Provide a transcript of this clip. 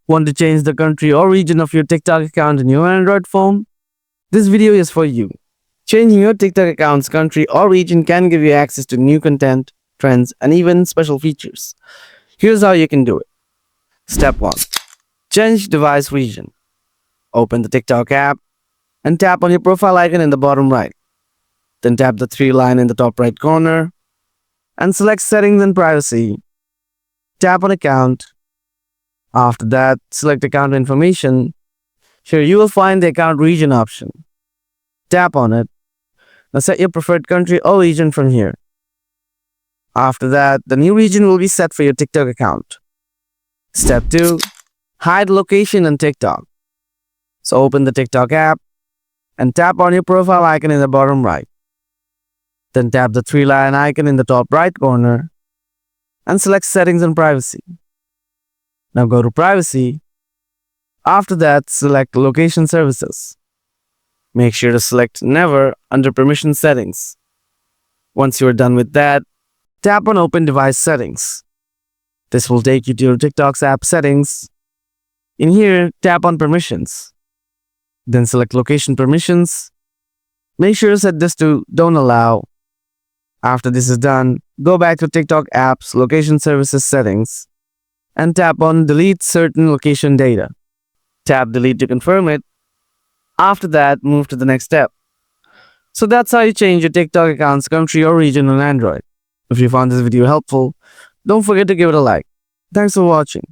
Want to change the country or region of your TikTok account in your Android phone? This video is for you. Changing your TikTok account's country or region can give you access to new content, trends, and even special features. Here's how you can do it. Step 1. Change device region. Open the TikTok app and tap on your profile icon in the bottom right. Then tap the 3 line in the top right corner and select Settings and Privacy. Tap on Account. After that, select Account Information. Here you will find the Account Region option. Tap on it. Now set your preferred country or region from here. After that, the new region will be set for your TikTok account. Step 2. Hide location in TikTok. So open the TikTok app and tap on your profile icon in the bottom right. Then tap the 3 line icon in the top right corner and select Settings and Privacy. Now go to Privacy. After that, select Location Services. Make sure to select Never under Permission Settings. Once you are done with that, tap on Open Device Settings. This will take you to your TikTok's app settings. In here, tap on Permissions. Then select Location Permissions. Make sure to set this to Don't Allow. After this is done, go back to TikTok app's Location Services settings and tap on Delete Certain Location Data. Tap Delete to confirm it. After that, move to the next step. So that's how you change your TikTok account's country or region on Android. If you found this video helpful, don't forget to give it a like. Thanks for watching.